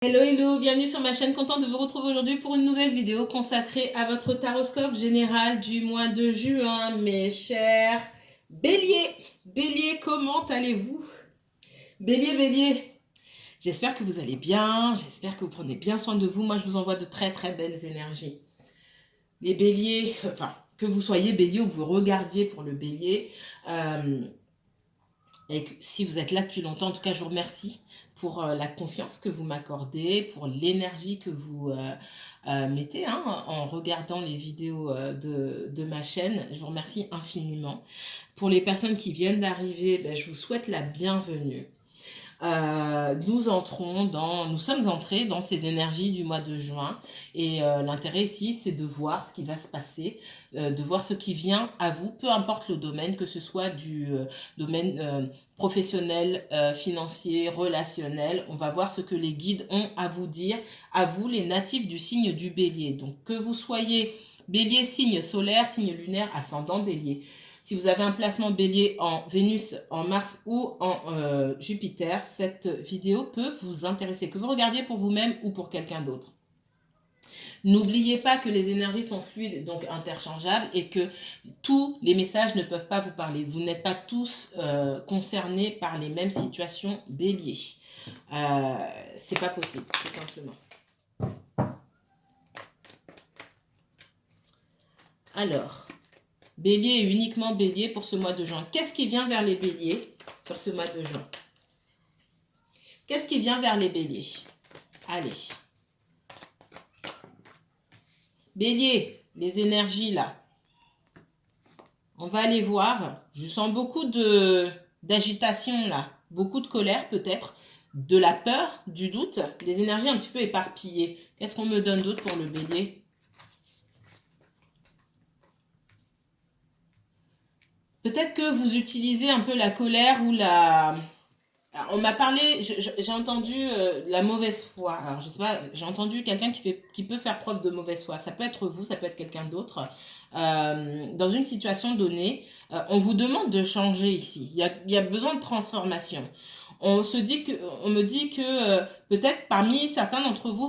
Hello, hello, bienvenue sur ma chaîne, contente de vous retrouver aujourd'hui pour une nouvelle vidéo consacrée à votre taroscope général du mois de juin, mes chers béliers. Bélier, comment allez-vous? Bélier, bélier, j'espère que vous allez bien, j'espère que vous prenez bien soin de vous. Moi, je vous envoie de très très belles énergies. Les béliers, enfin, que vous soyez bélier ou vous regardiez pour le bélier, et que, si vous êtes là depuis longtemps, en tout cas, je vous remercie pour la confiance que vous m'accordez, pour l'énergie que vous mettez en regardant les vidéos de ma chaîne. Je vous remercie infiniment. Pour les personnes qui viennent d'arriver, je vous souhaite la bienvenue. Nous sommes entrés dans ces énergies du mois de juin et l'intérêt ici, c'est de voir ce qui va se passer, de voir ce qui vient à vous, peu importe le domaine, que ce soit du domaine professionnel, financier, relationnel. On va voir ce que les guides ont à vous dire, à vous, les natifs du signe du bélier. Donc que vous soyez bélier, signe solaire, signe lunaire, ascendant bélier. Si vous avez un placement bélier en Vénus, en Mars ou en Jupiter, cette vidéo peut vous intéresser, que vous regardiez pour vous-même ou pour quelqu'un d'autre. N'oubliez pas que les énergies sont fluides, donc interchangeables, et que tous les messages ne peuvent pas vous parler. Vous n'êtes pas tous concernés par les mêmes situations bélier. C'est pas possible, tout simplement. Alors, bélier et uniquement bélier pour ce mois de juin. Qu'est-ce qui vient vers les béliers sur ce mois de juin? Qu'est-ce qui vient vers les béliers? Allez. Bélier, les énergies là. On va aller voir. Je sens beaucoup d'agitation là. Beaucoup de colère peut-être. De la peur, du doute. Des énergies un petit peu éparpillées. Qu'est-ce qu'on me donne d'autre pour le bélier? Peut-être que vous utilisez un peu la colère ou la... Alors, on m'a parlé, j'ai entendu la mauvaise foi. Alors, je sais pas, j'ai entendu quelqu'un qui peut faire preuve de mauvaise foi. Ça peut être vous, ça peut être quelqu'un d'autre. Dans une situation donnée, on vous demande de changer ici. Il y a besoin de transformation. On me dit que peut-être parmi certains d'entre vous,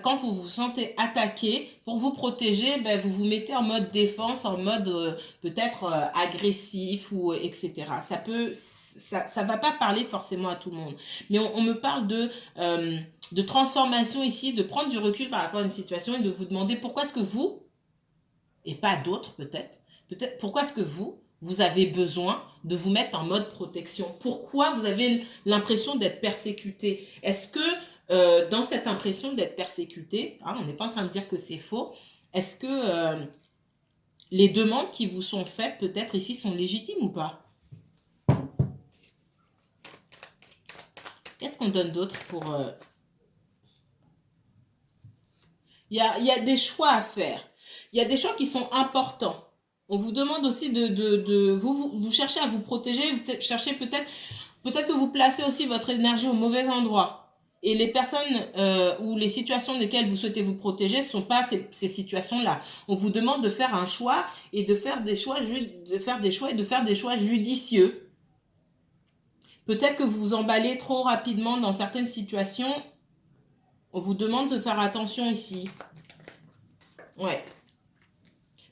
quand vous vous sentez attaqué, pour vous protéger, vous vous mettez en mode défense, en mode peut-être agressif ou etc. Ça va pas parler forcément à tout le monde, mais on me parle de transformation ici, de prendre du recul par rapport à une situation et de vous demander pourquoi est-ce que vous, et pas d'autres peut-être pourquoi est-ce que vous avez besoin de vous mettre en mode protection? Pourquoi vous avez l'impression d'être persécuté? Est-ce que dans cette impression d'être persécuté, on n'est pas en train de dire que c'est faux, est-ce que les demandes qui vous sont faites peut-être ici sont légitimes ou pas? Qu'est-ce qu'on donne d'autre pour... Il y a des choix à faire. Il y a des choix qui sont importants. On vous demande aussi vous cherchez à vous protéger, vous cherchez peut-être que vous placez aussi votre énergie au mauvais endroit. Et les personnes ou les situations desquelles vous souhaitez vous protéger ne sont pas ces situations-là. On vous demande de faire un choix et de faire des choix judicieux. Peut-être que vous vous emballez trop rapidement dans certaines situations. On vous demande de faire attention ici. Ouais.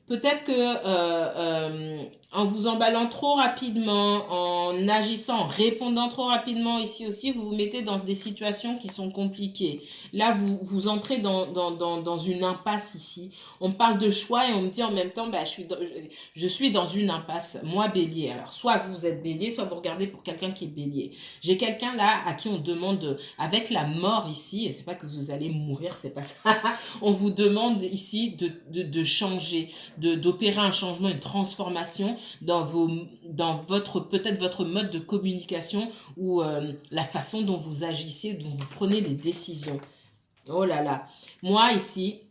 Peut-être que en vous emballant trop rapidement, en agissant, en répondant trop rapidement ici aussi, vous vous mettez dans des situations qui sont compliquées. Là, vous entrez dans une impasse ici. On me parle de choix et on me dit en même temps, je suis dans une impasse. Moi, bélier. Alors, soit vous êtes bélier, soit vous regardez pour quelqu'un qui est bélier. J'ai quelqu'un là à qui on demande, avec la mort ici, et c'est pas que vous allez mourir, c'est pas ça. On vous demande ici de changer, d'opérer un changement, une transformation dans peut-être votre mode de communication ou la façon dont vous agissez, dont vous prenez les décisions. Oh là là. Moi ici,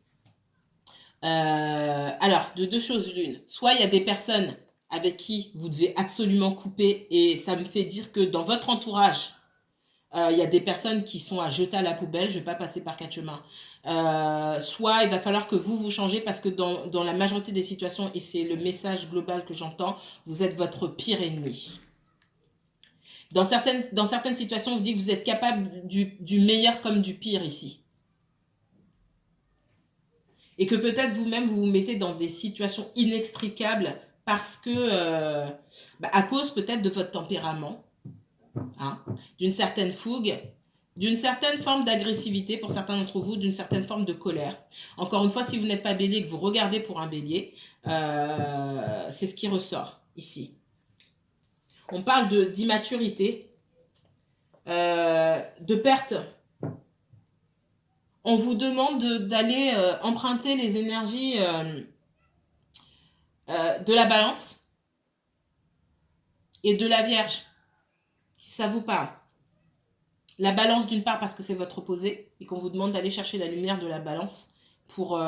alors de deux choses l'une. Soit il y a des personnes avec qui vous devez absolument couper et ça me fait dire que dans votre entourage, il y a des personnes qui sont à jeter à la poubelle, je ne vais pas passer par quatre chemins. Soit il va falloir que vous changez parce que dans la majorité des situations, et c'est le message global que j'entends, vous êtes votre pire ennemi. Dans certaines situations, on vous dit que vous êtes capable du meilleur comme du pire ici. Et que peut-être vous-même, vous vous mettez dans des situations inextricables parce que, à cause peut-être de votre tempérament, hein, d'une certaine fougue, d'une certaine forme d'agressivité pour certains d'entre vous, d'une certaine forme de colère. Encore une fois, si vous n'êtes pas bélier et que vous regardez pour un bélier, c'est ce qui ressort ici. On parle d'immaturité, de perte. On vous demande d'aller emprunter les énergies de la balance et de la Vierge, si ça vous parle. La balance d'une part parce que c'est votre opposé et qu'on vous demande d'aller chercher la lumière de la balance pour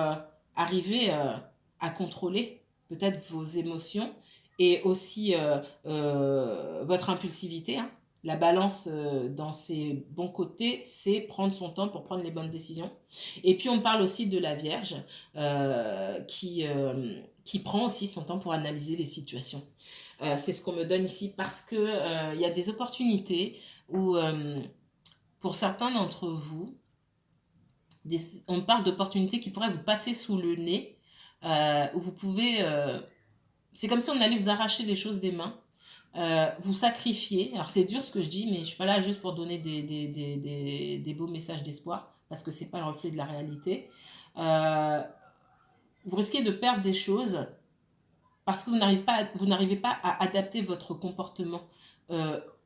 arriver à contrôler peut-être vos émotions et aussi votre impulsivité. Hein. La balance dans ses bons côtés, c'est prendre son temps pour prendre les bonnes décisions. Et puis on parle aussi de la Vierge qui prend aussi son temps pour analyser les situations. C'est ce qu'on me donne ici parce que y a des opportunités où pour certains d'entre vous, on parle d'opportunités qui pourraient vous passer sous le nez, où vous pouvez... c'est comme si on allait vous arracher des choses des mains, vous sacrifier. Alors c'est dur ce que je dis, mais je ne suis pas là juste pour donner des beaux messages d'espoir, parce que ce n'est pas le reflet de la réalité. Vous risquez de perdre des choses parce que vous n'arrivez pas à adapter votre comportement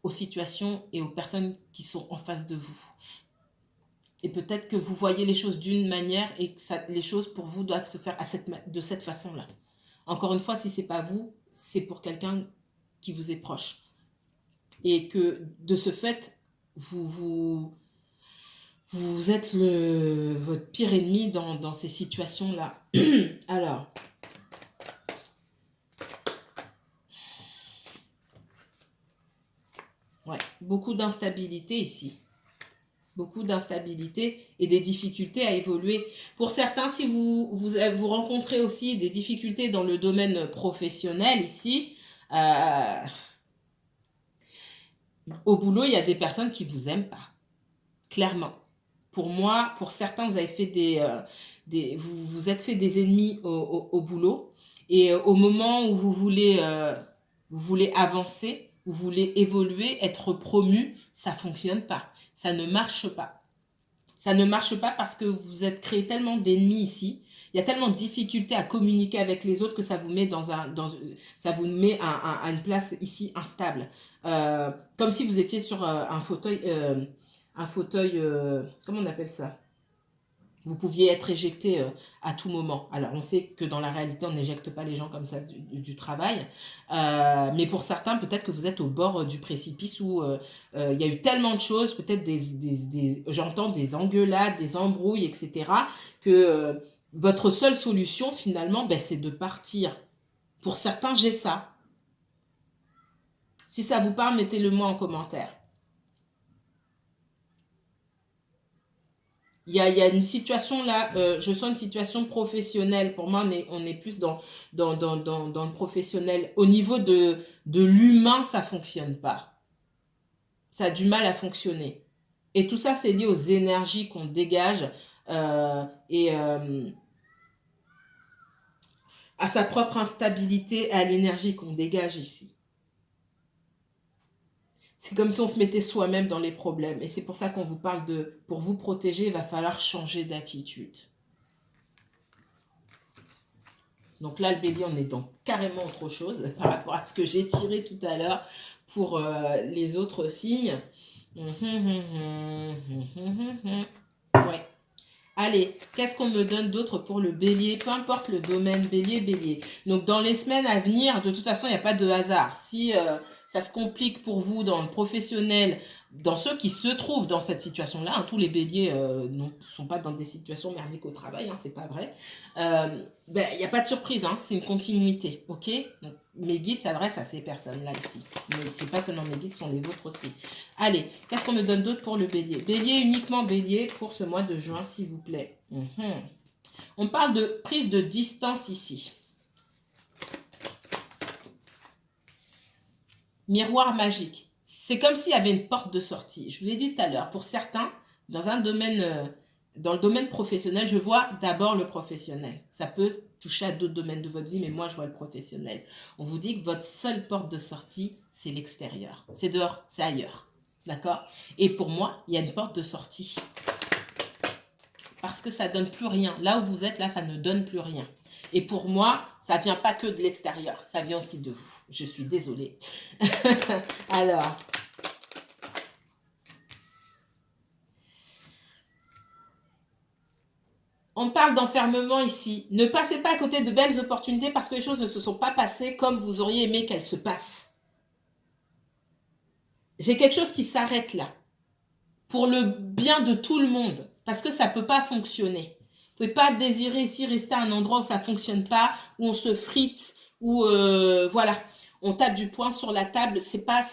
aux situations et aux personnes qui sont en face de vous. Et peut-être que vous voyez les choses d'une manière et que les choses pour vous doivent se faire de cette façon-là. Encore une fois, si ce n'est pas vous, c'est pour quelqu'un qui vous est proche. Et que de ce fait, vous êtes votre pire ennemi dans ces situations-là. Alors, ouais, beaucoup d'instabilité ici. Beaucoup d'instabilité et des difficultés à évoluer. Pour certains, si vous rencontrez aussi des difficultés dans le domaine professionnel ici, au boulot, il y a des personnes qui ne vous aiment pas, clairement. Pour moi, pour certains, vous avez fait vous êtes fait des ennemis au boulot et au moment où vous voulez avancer, vous voulez évoluer, être promu, ça ne fonctionne pas. Ça ne marche pas. Ça ne marche pas parce que vous êtes créé tellement d'ennemis ici. Il y a tellement de difficultés à communiquer avec les autres que ça vous met ça vous met à une place ici instable. Comme si vous étiez sur un fauteuil, comment on appelle ça? Vous pouviez être éjecté à tout moment. Alors, on sait que dans la réalité, on n'éjecte pas les gens comme ça du travail. Mais pour certains, peut-être que vous êtes au bord du précipice où il y a eu tellement de choses, peut-être j'entends des engueulades, des embrouilles, etc., que votre seule solution, finalement, c'est de partir. Pour certains, j'ai ça. Si ça vous parle, mettez-le moi en commentaire. Il y a une situation là, je sens une situation professionnelle. Pour moi, on est plus dans le professionnel. Au niveau de l'humain, ça ne fonctionne pas. Ça a du mal à fonctionner. Et tout ça, c'est lié aux énergies qu'on dégage et à sa propre instabilité et à l'énergie qu'on dégage ici. C'est comme si on se mettait soi-même dans les problèmes. Et c'est pour ça qu'on vous parle pour vous protéger, il va falloir changer d'attitude. Donc là, le bélier, on est dans carrément autre chose par rapport à ce que j'ai tiré tout à l'heure pour les autres signes. Ouais. Allez, qu'est-ce qu'on me donne d'autre pour le bélier? Peu importe le domaine, bélier. Donc, dans les semaines à venir, de toute façon, il n'y a pas de hasard. Si ça se complique pour vous dans le professionnel, dans ceux qui se trouvent dans cette situation-là, hein, tous les béliers ne sont pas dans des situations merdiques au travail, hein, c'est pas vrai. Il n'y a pas de surprise, hein, c'est une continuité, ok? Donc, mes guides s'adressent à ces personnes-là ici. Mais c'est pas seulement mes guides, ce sont les vôtres aussi. Allez, qu'est-ce qu'on me donne d'autre pour le bélier? Bélier, uniquement bélier pour ce mois de juin, s'il vous plaît. On parle de prise de distance ici. Miroir magique. c'est comme s'il y avait une porte de sortie. Je vous l'ai dit tout à l'heure, pour certains, dans un domaine, dans le domaine professionnel, je vois d'abord le professionnel. Ça peut toucher à d'autres domaines de votre vie, mais moi, je vois le professionnel. On vous dit que votre seule porte de sortie, c'est l'extérieur. C'est dehors, c'est ailleurs. D'accord? Et pour moi, il y a une porte de sortie. Parce que ça ne donne plus rien. Là où vous êtes, là, ça ne donne plus rien. Et pour moi, ça ne vient pas que de l'extérieur. Ça vient aussi de vous. Je suis désolée. Alors... on parle d'enfermement ici. Ne passez pas à côté de belles opportunités parce que les choses ne se sont pas passées comme vous auriez aimé qu'elles se passent. J'ai quelque chose qui s'arrête là. Pour le bien de tout le monde. Parce que ça ne peut pas fonctionner. Vous ne pouvez pas désirer ici rester à un endroit où ça ne fonctionne pas, où on se frite, où voilà, on tape du poing sur la table. C'est pas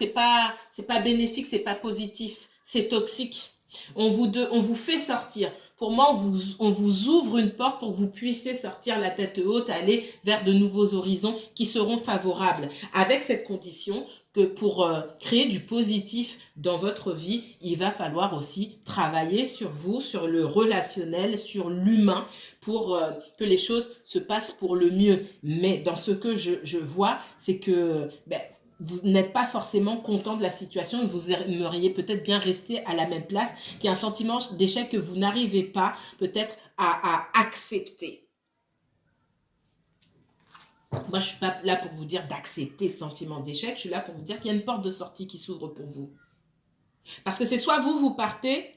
bénéfique, c'est pas positif. C'est toxique. On vous fait sortir. Pour moi, on vous ouvre une porte pour que vous puissiez sortir la tête haute, aller vers de nouveaux horizons qui seront favorables. Avec cette condition que pour créer du positif dans votre vie, il va falloir aussi travailler sur vous, sur le relationnel, sur l'humain, pour que les choses se passent pour le mieux. Mais dans ce que je vois, c'est que... vous n'êtes pas forcément content de la situation, vous aimeriez peut-être bien rester à la même place, qu'il y a un sentiment d'échec que vous n'arrivez pas peut-être à accepter. Moi, je ne suis pas là pour vous dire d'accepter le sentiment d'échec, je suis là pour vous dire qu'il y a une porte de sortie qui s'ouvre pour vous. Parce que c'est soit vous partez,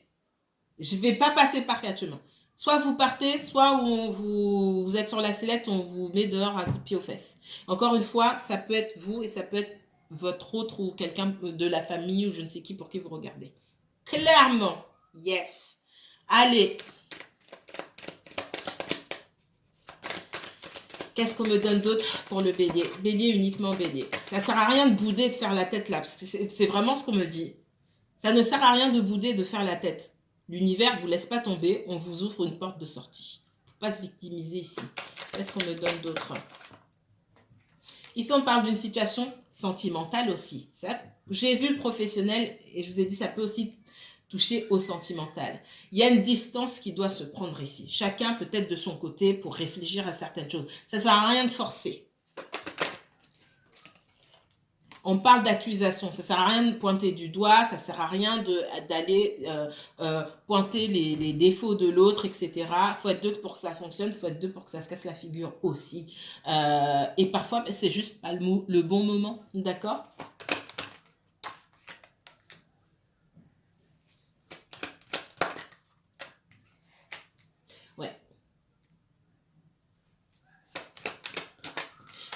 je ne vais pas passer par quatre chemins. Soit vous partez, soit vous êtes sur la sellette, on vous met dehors à coup de pied aux fesses. Encore une fois, ça peut être vous et ça peut être votre autre ou quelqu'un de la famille ou je ne sais qui pour qui vous regardez. Clairement, yes. Allez. Qu'est-ce qu'on me donne d'autre pour le bélier? Bélier, uniquement bélier. Ça ne sert à rien de bouder et de faire la tête là, parce que c'est vraiment ce qu'on me dit. Ça ne sert à rien de bouder et de faire la tête. L'univers ne vous laisse pas tomber, on vous ouvre une porte de sortie. Il ne faut pas se victimiser ici. Qu'est-ce qu'on me donne d'autre? Ici, on parle d'une situation sentimentale aussi. J'ai vu le professionnel et je vous ai dit, ça peut aussi toucher au sentimental. Il y a une distance qui doit se prendre ici. Chacun peut-être de son côté pour réfléchir à certaines choses. Ça ne sert à rien de forcer. On parle d'accusation, ça ne sert à rien de pointer du doigt, ça ne sert à rien d'aller pointer les défauts de l'autre, etc. Il faut être deux pour que ça fonctionne, il faut être deux pour que ça se casse la figure aussi. Et parfois, c'est juste pas le bon moment, d'accord? Ouais.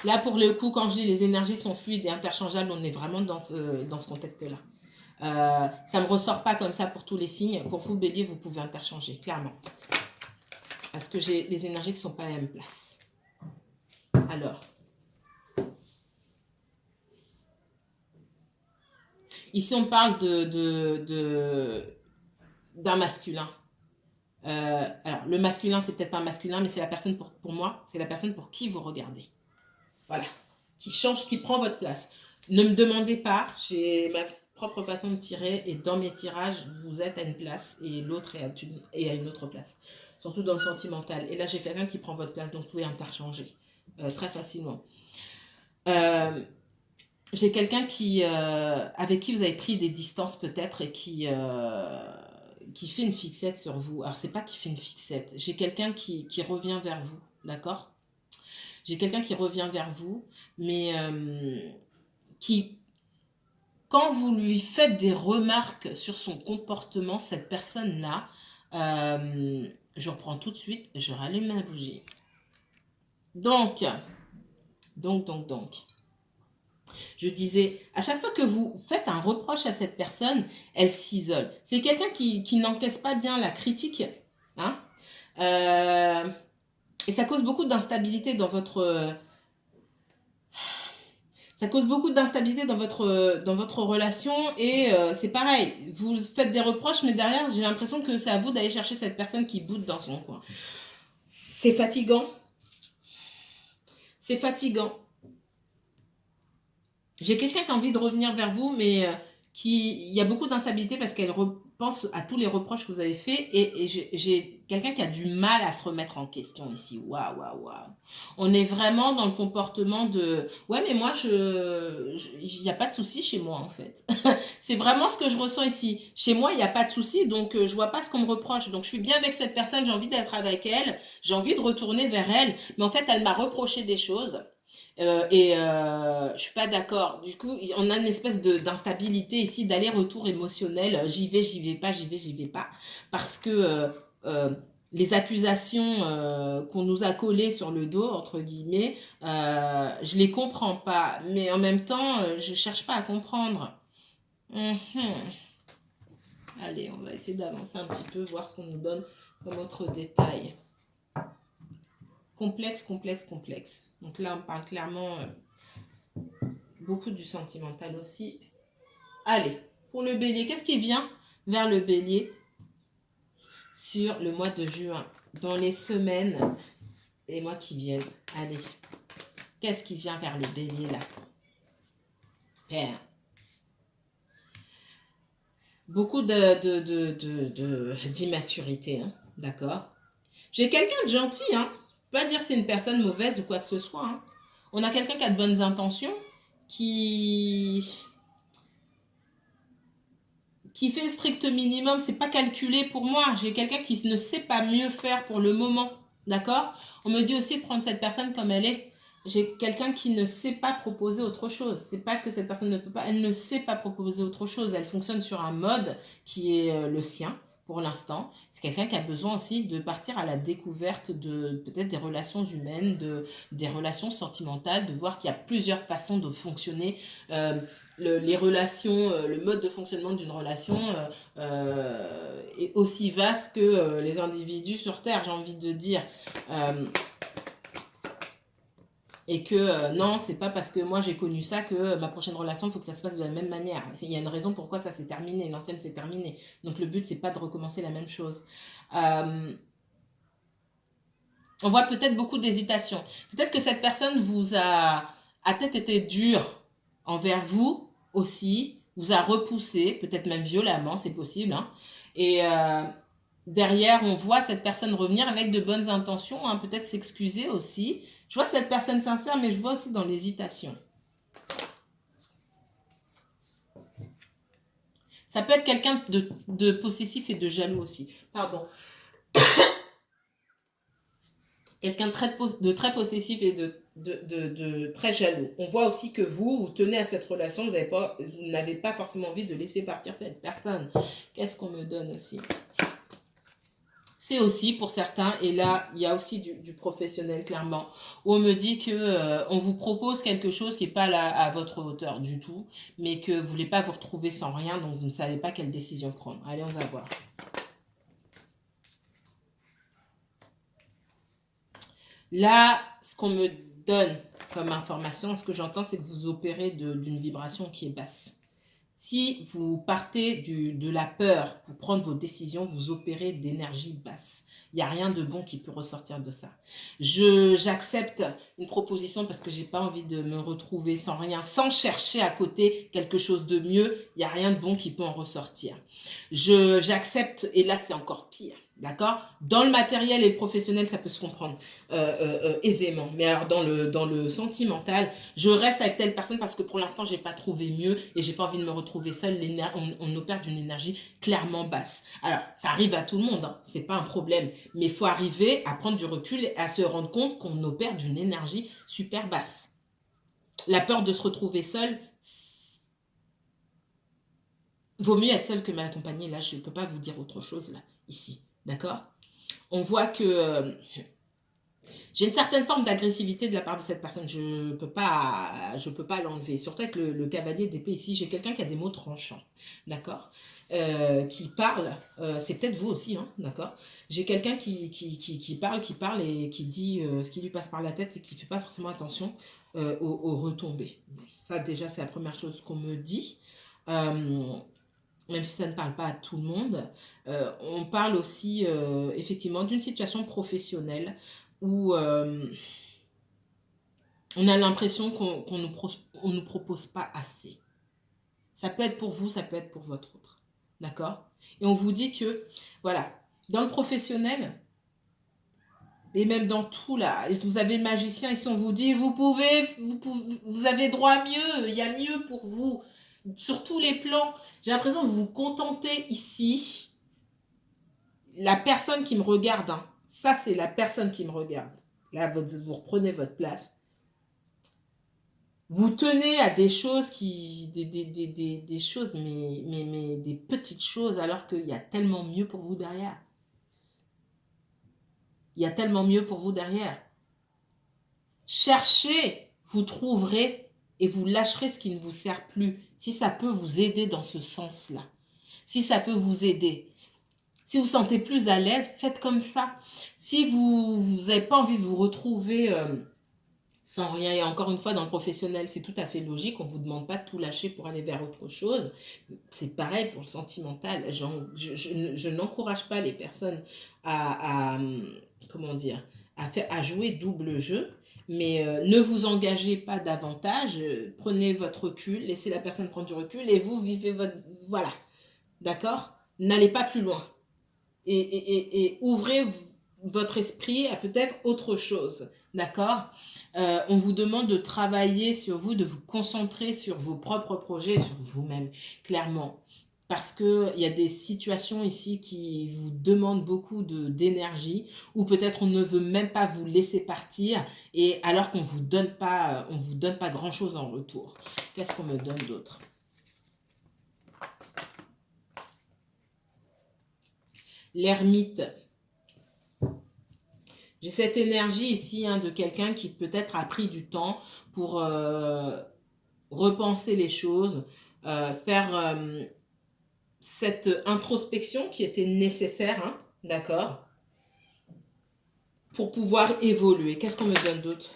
Là, pour le coup, quand je dis les énergies sont fluides et interchangeables, on est vraiment dans ce contexte-là. Ça ne me ressort pas comme ça pour tous les signes. Pour vous, bélier, vous pouvez interchanger, clairement. Parce que j'ai les énergies qui ne sont pas à la même place. Alors. Ici, on parle d'un masculin. Alors, le masculin, c'est peut-être pas un masculin, mais c'est la personne pour moi, c'est la personne pour qui vous regardez. Voilà. Qui change, qui prend votre place. Ne me demandez pas, j'ai ma propre façon de tirer et dans mes tirages, vous êtes à une place et l'autre est à une autre place. Surtout dans le sentimental. Et là, j'ai quelqu'un qui prend votre place, donc vous pouvez interchanger très facilement. J'ai quelqu'un avec qui vous avez pris des distances peut-être et qui fait une fixette sur vous. Alors, c'est pas qui fait une fixette. J'ai quelqu'un qui revient vers vous, d'accord? J'ai quelqu'un qui revient vers vous, mais qui, quand vous lui faites des remarques sur son comportement, cette personne-là, je reprends tout de suite, je rallume ma bougie. Donc, je disais, à chaque fois que vous faites un reproche à cette personne, elle s'isole. C'est quelqu'un qui n'encaisse pas bien la critique, hein, et ça cause beaucoup d'instabilité dans votre... Ça cause beaucoup d'instabilité dans votre relation et c'est pareil, vous faites des reproches mais derrière j'ai l'impression que c'est à vous d'aller chercher cette personne qui boude dans son coin. C'est fatigant. C'est fatigant. J'ai quelqu'un qui a envie de revenir vers vous mais il y a beaucoup d'instabilité parce qu'elle repense à tous les reproches que vous avez faits et j'ai quelqu'un qui a du mal à se remettre en question ici. Waouh, waouh, waouh. On est vraiment dans le comportement de ouais, mais moi, il n'y a pas de souci chez moi en fait. C'est vraiment ce que je ressens ici. Chez moi, il n'y a pas de souci, donc je vois pas ce qu'on me reproche. Donc je suis bien avec cette personne, j'ai envie d'être avec elle, j'ai envie de retourner vers elle, mais en fait, elle m'a reproché des choses. Je suis pas d'accord. Du coup, on a une espèce d'instabilité ici, d'aller-retour émotionnel. J'y vais pas, j'y vais pas. Parce que euh, les accusations qu'on nous a collées sur le dos, entre guillemets, je les comprends pas. Mais en même temps, je cherche pas à comprendre. Mhm. Allez, on va essayer d'avancer un petit peu, voir ce qu'on nous donne comme autre détail. Complexe, complexe, complexe. Donc là, on parle clairement beaucoup du sentimental aussi. Allez, pour le bélier, qu'est-ce qui vient vers le bélier sur le mois de juin, dans les semaines et mois qui viennent? Allez, qu'est-ce qui vient vers le bélier là? Père. Beaucoup d'immaturité, hein, d'accord? J'ai quelqu'un de gentil, hein. Pas dire c'est une personne mauvaise ou quoi que ce soit, hein. On a quelqu'un qui a de bonnes intentions, qui fait le strict minimum, c'est pas calculé pour moi. J'ai quelqu'un qui ne sait pas mieux faire pour le moment, d'accord? On me dit aussi de prendre cette personne comme elle est. J'ai quelqu'un qui ne sait pas proposer autre chose. C'est pas que cette personne ne peut pas, elle ne sait pas proposer autre chose. Elle fonctionne sur un mode qui est le sien pour l'instant. C'est quelqu'un qui a besoin aussi de partir à la découverte de peut-être des relations humaines, des relations sentimentales, de voir qu'il y a plusieurs façons de fonctionner. Les relations, le mode de fonctionnement d'une relation est aussi vaste que les individus sur Terre, j'ai envie de dire. Et que non, c'est pas parce que moi j'ai connu ça que ma prochaine relation, il faut que ça se passe de la même manière. Il y a une raison pourquoi ça s'est terminé, l'ancienne s'est terminée. Donc le but, c'est pas de recommencer la même chose. On voit peut-être beaucoup d'hésitation. Peut-être que cette personne a peut-être été dure envers vous aussi, vous a repoussé, peut-être même violemment, c'est possible, hein. Et derrière, on voit cette personne revenir avec de bonnes intentions, hein, peut-être s'excuser aussi. Je vois cette personne sincère, mais je vois aussi dans l'hésitation. Ça peut être quelqu'un de possessif et de jaloux aussi. Pardon. Quelqu'un de très possessif et de très jaloux. On voit aussi que vous tenez à cette relation, vous n'avez pas forcément envie de laisser partir cette personne. Qu'est-ce qu'on me donne aussi? C'est aussi pour certains, et là il y a aussi du professionnel clairement, où on me dit que on vous propose quelque chose qui n'est pas à votre hauteur du tout, mais que vous ne voulez pas vous retrouver sans rien, donc vous ne savez pas quelle décision prendre. Allez, on va voir. Là, ce qu'on me donne comme information, ce que j'entends, c'est que vous opérez d'une vibration qui est basse. Si vous partez de la peur pour prendre vos décisions, vous opérez d'énergie basse. Il n'y a rien de bon qui peut ressortir de ça. J'accepte une proposition parce que j'ai pas envie de me retrouver sans rien, sans chercher à côté quelque chose de mieux. Il n'y a rien de bon qui peut en ressortir. J'accepte, et là c'est encore pire. D'accord? Dans le matériel et le professionnel, ça peut se comprendre aisément. Mais alors dans le sentimental, je reste avec telle personne parce que pour l'instant, j'ai pas trouvé mieux et j'ai pas envie de me retrouver seule. On opère d'une énergie clairement basse. Alors, ça arrive à tout le monde, hein, c'est pas un problème. Mais il faut arriver à prendre du recul et à se rendre compte qu'on opère d'une énergie super basse. La peur de se retrouver seule, vaut mieux être seule que mal accompagnée. Là, je peux pas vous dire autre chose, là, ici. D'accord? On voit que j'ai une certaine forme d'agressivité de la part de cette personne. Je peux pas l'enlever. Surtout avec le cavalier d'épée ici, j'ai quelqu'un qui a des mots tranchants. D'accord? Qui parle, c'est peut-être vous aussi, hein, d'accord? J'ai quelqu'un qui parle et qui dit ce qui lui passe par la tête et qui ne fait pas forcément attention aux retombées. Ça, déjà, c'est la première chose qu'on me dit. Même si ça ne parle pas à tout le monde, on parle aussi effectivement d'une situation professionnelle où on a l'impression qu'on nous propose pas assez. Ça peut être pour vous, ça peut être pour votre autre. D'accord? Et on vous dit que, voilà, dans le professionnel, et même dans tout là, vous avez le magicien ici, on vous dit, vous avez droit à mieux, il y a mieux pour vous, sur tous les plans. J'ai l'impression que vous vous contentez ici. La personne qui me regarde, hein, ça c'est la personne qui me regarde. Là, vous reprenez votre place. Vous tenez à des choses des choses, mais des petites choses, alors qu'il y a tellement mieux pour vous derrière. Il y a tellement mieux pour vous derrière. Cherchez, vous trouverez et vous lâcherez ce qui ne vous sert plus. Si ça peut vous aider dans ce sens-là. Si ça peut vous aider. Si vous vous sentez plus à l'aise, faites comme ça. Si vous n'avez pas envie de vous retrouver sans rien, et encore une fois, dans le professionnel, c'est tout à fait logique. On ne vous demande pas de tout lâcher pour aller vers autre chose. C'est pareil pour le sentimental. Je n'encourage pas les personnes comment dire, à jouer double jeu. Mais ne vous engagez pas davantage. Prenez votre recul, laissez la personne prendre du recul et vous vivez votre... Voilà. D'accord? N'allez pas plus loin. Et ouvrez votre esprit à peut-être autre chose. D'accord? On vous demande de travailler sur vous, de vous concentrer sur vos propres projets, sur vous-même, clairement. Parce qu'il y a des situations ici qui vous demandent beaucoup d'énergie, ou peut-être on ne veut même pas vous laisser partir, et alors qu'on ne vous donne pas grand-chose en retour. Qu'est-ce qu'on me donne d'autre? L'ermite. J'ai cette énergie ici de quelqu'un qui peut-être a pris du temps pour repenser les choses, faire cette introspection qui était nécessaire, d'accord, pour pouvoir évoluer. Qu'est-ce qu'on me donne d'autre?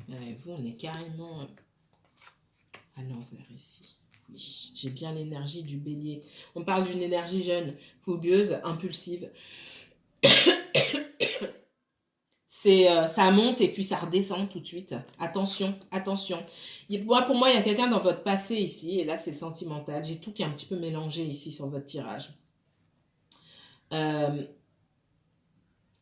Vous, on est carrément à l'envers ici. Oui, j'ai bien l'énergie du bélier. On parle d'une énergie jeune, fougueuse, impulsive. Ça monte et puis ça redescend tout de suite. Attention, attention. Pour moi, il y a quelqu'un dans votre passé ici, et là, c'est le sentimental. J'ai tout qui est un petit peu mélangé ici sur votre tirage. On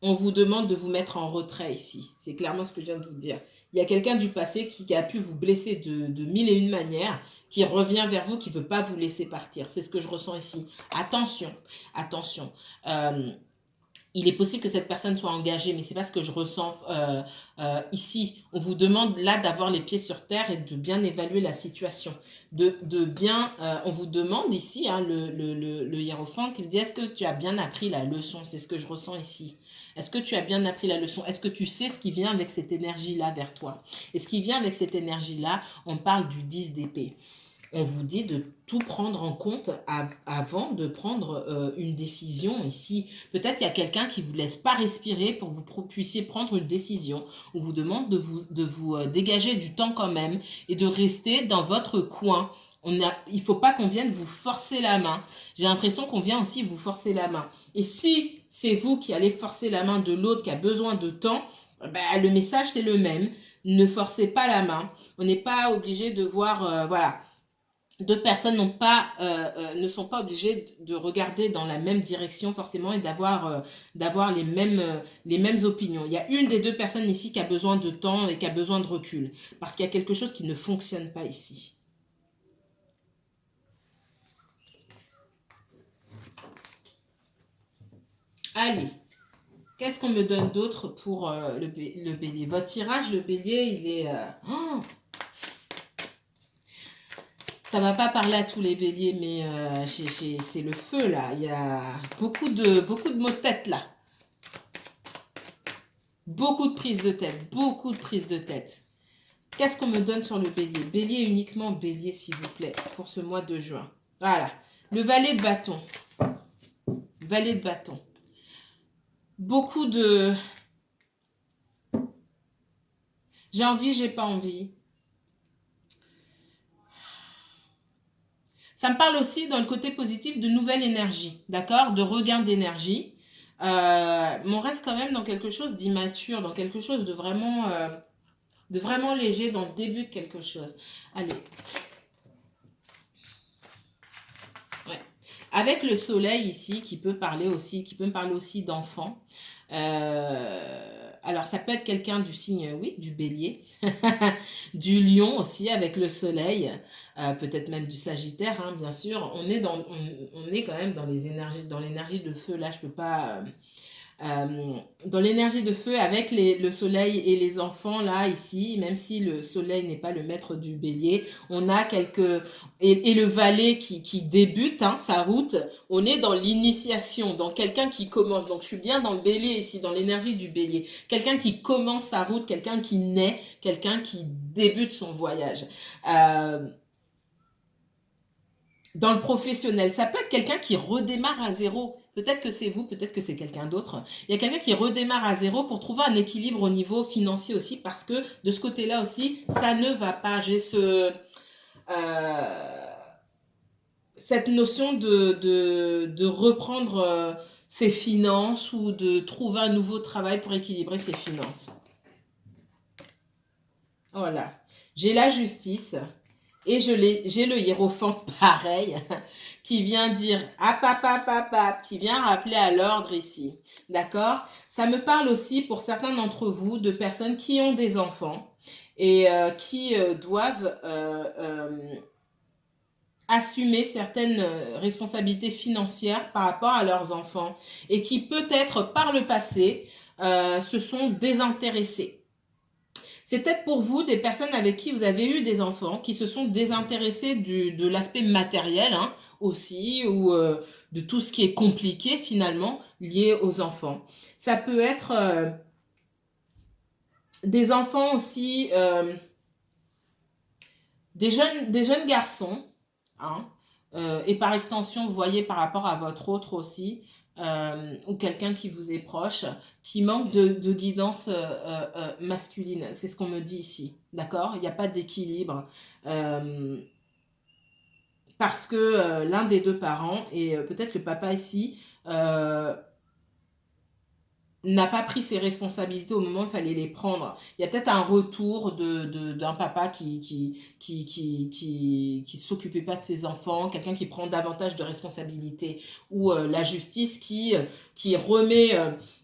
vous demande de vous mettre en retrait ici. C'est clairement ce que je viens de vous dire. Il y a quelqu'un du passé qui a pu vous blesser de mille et une manières, qui revient vers vous, qui ne veut pas vous laisser partir. C'est ce que je ressens ici. Attention, attention. Il est possible que cette personne soit engagée, mais ce n'est pas ce que je ressens ici. On vous demande là d'avoir les pieds sur terre et de bien évaluer la situation. On vous demande ici, le hiérophante, qui me dit, est-ce que tu as bien appris la leçon? C'est ce que je ressens ici. Est-ce que tu as bien appris la leçon? Est-ce que tu sais ce qui vient avec cette énergie-là vers toi? Et ce qui vient avec cette énergie-là, on parle du 10 d'épée. On vous dit de tout prendre en compte avant de prendre une décision ici. Peut-être qu'il y a quelqu'un qui ne vous laisse pas respirer pour que vous puissiez prendre une décision. On vous demande de vous dégager du temps quand même et de rester dans votre coin. Il ne faut pas qu'on vienne vous forcer la main. J'ai l'impression qu'on vient aussi vous forcer la main. Et si c'est vous qui allez forcer la main de l'autre qui a besoin de temps, le message c'est le même. Ne forcez pas la main. On n'est pas obligé de voir... voilà. Deux personnes ne sont pas obligées de regarder dans la même direction forcément et d'avoir les mêmes opinions. Il y a une des deux personnes ici qui a besoin de temps et qui a besoin de recul. Parce qu'il y a quelque chose qui ne fonctionne pas ici. Allez, qu'est-ce qu'on me donne d'autre pour le bélier? Votre tirage, le bélier, il est... Ça va pas parler à tous les béliers, mais c'est le feu là. Il y a beaucoup de maux de tête là. Beaucoup de prises de tête, beaucoup de prises de tête. Qu'est-ce qu'on me donne sur le bélier? Bélier uniquement, bélier s'il vous plaît, pour ce mois de juin. Voilà, le valet de bâton. Valet de bâton. Beaucoup de... J'ai envie, j'ai pas envie. Ça me parle aussi dans le côté positif de nouvelle énergie, d'accord? De regain d'énergie. Mais on reste quand même dans quelque chose d'immature, dans quelque chose de vraiment de vraiment léger dans le début de quelque chose. Allez. Ouais. Avec le soleil ici, qui peut me parler aussi d'enfants. Alors, ça peut être quelqu'un du signe, oui, du bélier, du lion aussi avec le soleil, peut-être même du sagittaire, hein, bien sûr. On est quand même dans l'énergie de feu. Là, je peux pas... dans l'énergie de feu avec le soleil et les enfants là ici, même si le soleil n'est pas le maître du bélier, on a et le valet qui débute hein, sa route, on est dans l'initiation, dans quelqu'un qui commence. Donc je suis bien dans le bélier ici, dans l'énergie du bélier, quelqu'un qui commence sa route, quelqu'un qui naît, quelqu'un qui débute son voyage. Dans le professionnel, ça peut être quelqu'un qui redémarre à zéro. Peut-être que c'est vous, peut-être que c'est quelqu'un d'autre. Il y a quelqu'un qui redémarre à zéro pour trouver un équilibre au niveau financier aussi, parce que de ce côté-là aussi, ça ne va pas. J'ai cette notion de reprendre ses finances ou de trouver un nouveau travail pour équilibrer ses finances. Voilà. J'ai la justice. Et j'ai le hiérophant pareil, qui vient dire qui vient rappeler à l'ordre ici. D'accord? Ça me parle aussi pour certains d'entre vous de personnes qui ont des enfants et qui doivent assumer certaines responsabilités financières par rapport à leurs enfants et qui peut-être par le passé se sont désintéressés. C'est peut-être pour vous des personnes avec qui vous avez eu des enfants qui se sont désintéressés de l'aspect matériel hein, aussi ou de tout ce qui est compliqué finalement lié aux enfants. Ça peut être des enfants aussi, des jeunes garçons hein, et par extension vous voyez par rapport à votre autre aussi ou quelqu'un qui vous est proche, qui manque de guidance masculine. C'est ce qu'on me dit ici, d'accord? Il n'y a pas d'équilibre. Parce que l'un des deux parents, et peut-être le papa ici, n'a pas pris ses responsabilités au moment où il fallait les prendre. Il y a peut-être un retour d'un papa qui s'occupait pas de ses enfants, quelqu'un qui prend davantage de responsabilités, ou la justice qui remet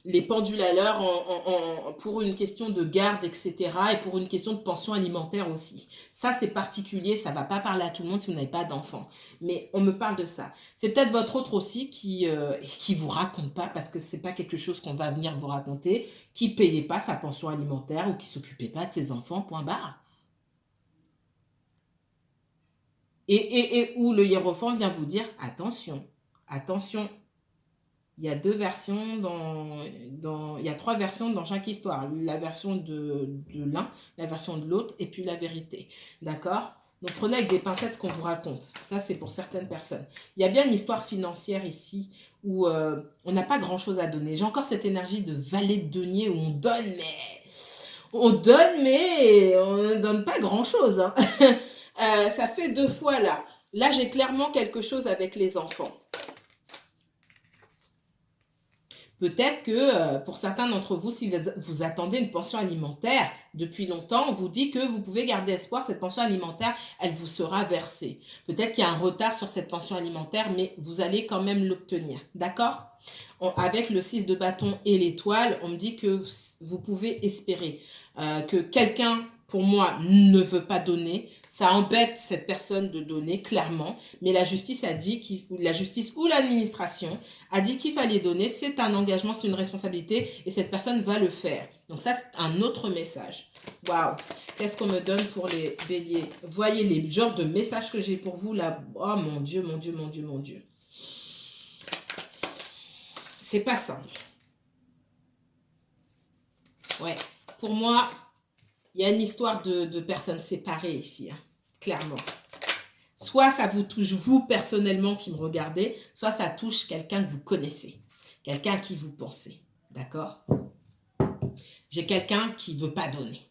les pendules à l'heure pour une question de garde, etc. et pour une question de pension alimentaire aussi. Ça, c'est particulier, ça va pas parler à tout le monde si vous n'avez pas d'enfant. Mais on me parle de ça. C'est peut-être votre autre aussi qui vous raconte pas, parce que c'est pas quelque chose qu'on va venir vous raconter, qui payait pas sa pension alimentaire ou qui s'occupait pas de ses enfants, point barre. Et où le hiérophant vient vous dire, attention, attention, il y a deux versions il y a trois versions dans chaque histoire. La version de l'un, la version de l'autre, et puis la vérité. D'accord? Donc prenez avec des pincettes ce qu'on vous raconte. Ça, c'est pour certaines personnes. Il y a bien une histoire financière ici où on n'a pas grand-chose à donner. J'ai encore cette énergie de valet de denier où on donne, mais on ne donne pas grand-chose. Hein. Ça fait deux fois là. Là, j'ai clairement quelque chose avec les enfants. Peut-être que pour certains d'entre vous, si vous attendez une pension alimentaire depuis longtemps, on vous dit que vous pouvez garder espoir, cette pension alimentaire, elle vous sera versée. Peut-être qu'il y a un retard sur cette pension alimentaire, mais vous allez quand même l'obtenir. D'accord? Avec le 6 de bâton et l'étoile, on me dit que vous pouvez espérer que quelqu'un, pour moi, ne veut pas donner. Ça embête cette personne de donner, clairement. Mais la justice a dit la justice ou l'administration a dit qu'il fallait donner. C'est un engagement, c'est une responsabilité et cette personne va le faire. Donc ça, c'est un autre message. Waouh! Qu'est-ce qu'on me donne pour les béliers? Voyez les genres de messages que j'ai pour vous là. Oh mon Dieu, mon Dieu, mon Dieu, mon Dieu. C'est pas simple. Ouais. Pour moi, il y a une histoire de personnes séparées ici, hein, clairement. Soit ça vous touche vous personnellement qui me regardez, soit ça touche quelqu'un que vous connaissez, quelqu'un à qui vous pensez. D'accord? J'ai quelqu'un qui ne veut pas donner.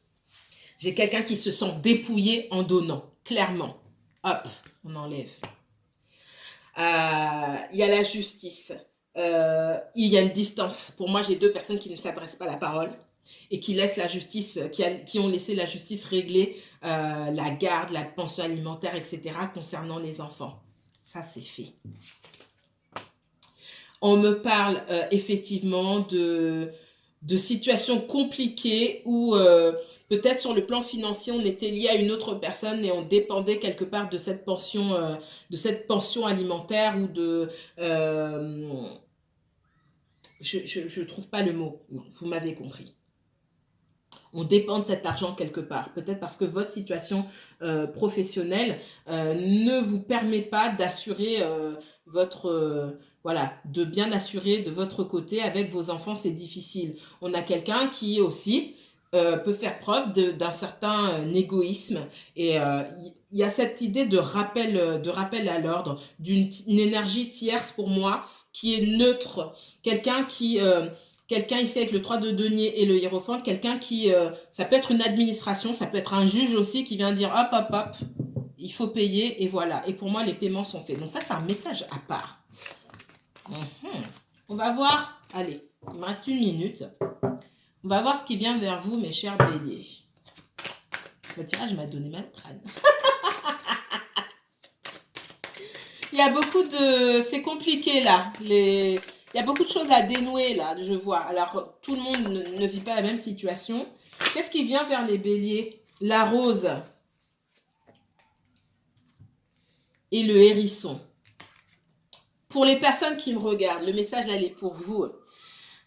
J'ai quelqu'un qui se sent dépouillé en donnant, clairement. Hop, on enlève. Il y a la justice. Il y a une distance. Pour moi, j'ai deux personnes qui ne s'adressent pas la parole. et qui laissent la justice, qui ont laissé la justice régler la garde, la pension alimentaire, etc. concernant les enfants. Ça, c'est fait. On me parle effectivement de situations compliquées où peut-être sur le plan financier, on était lié à une autre personne et on dépendait quelque part de cette pension alimentaire ou de... je ne trouve pas le mot, vous m'avez compris. On dépend de cet argent quelque part. Peut-être parce que votre situation professionnelle ne vous permet pas d'assurer voilà, de bien assurer de votre côté avec vos enfants, c'est difficile. On a quelqu'un qui aussi peut faire preuve d'un certain égoïsme. Et il y a cette idée de rappel à l'ordre, d'une énergie tierce pour moi qui est neutre. Quelqu'un ici avec le 3 de denier et le hiérophant, quelqu'un qui, ça peut être une administration, ça peut être un juge aussi qui vient dire hop, hop, hop, il faut payer et voilà. Et pour moi, les paiements sont faits. Donc ça, c'est un message à part. On va voir, allez, il me reste 1 minute. On va voir ce qui vient vers vous, mes chers béliers. Le tirage m'a donné mal au crâne. Il y a beaucoup de... C'est compliqué là, Il y a beaucoup de choses à dénouer là, je vois. Alors, tout le monde ne vit pas la même situation. Qu'est-ce qui vient vers les béliers? La rose et le hérisson. Pour les personnes qui me regardent, le message elle est pour vous.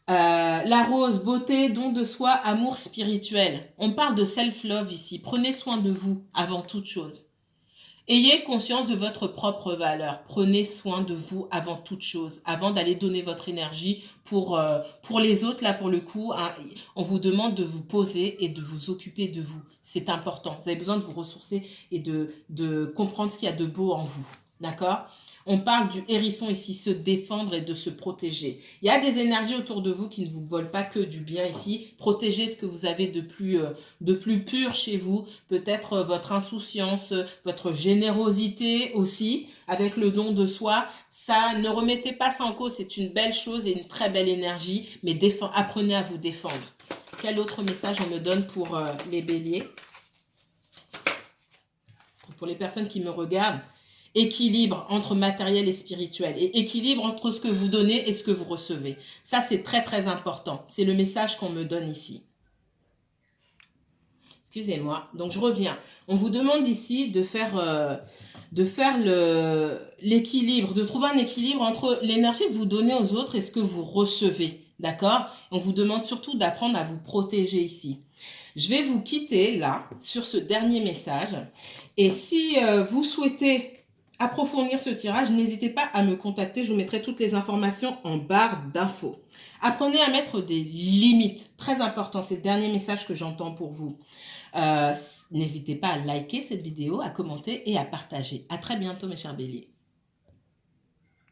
La rose, beauté, don de soi, amour spirituel. On parle de self-love ici. Prenez soin de vous avant toute chose. Ayez conscience de votre propre valeur. Prenez soin de vous avant toute chose, avant d'aller donner votre énergie pour les autres. Là, pour le coup, hein, on vous demande de vous poser et de vous occuper de vous. C'est important. Vous avez besoin de vous ressourcer et de comprendre ce qu'il y a de beau en vous. D'accord ? On parle du hérisson ici, se défendre et de se protéger. Il y a des énergies autour de vous qui ne vous volent pas que du bien ici. Protégez ce que vous avez de plus pur chez vous. Peut-être votre insouciance, votre générosité aussi, avec le don de soi. Ça, ne remettez pas ça en cause. C'est une belle chose et une très belle énergie. Mais apprenez à vous défendre. Quel autre message on me donne pour les béliers? Pour les personnes qui me regardent. Équilibre entre matériel et spirituel. Et équilibre entre ce que vous donnez et ce que vous recevez. Ça, c'est très, très important. C'est le message qu'on me donne ici. Excusez-moi. Donc, je reviens. On vous demande ici de faire l'équilibre, de trouver un équilibre entre l'énergie que vous donnez aux autres et ce que vous recevez. D'accord? On vous demande surtout d'apprendre à vous protéger ici. Je vais vous quitter là, sur ce dernier message. Et si vous souhaitez approfondir ce tirage, n'hésitez pas à me contacter. Je vous mettrai toutes les informations en barre d'infos. Apprenez à mettre des limites. Très important, c'est le dernier message que j'entends pour vous. N'hésitez pas à liker cette vidéo, à commenter et à partager. À très bientôt mes chers béliers.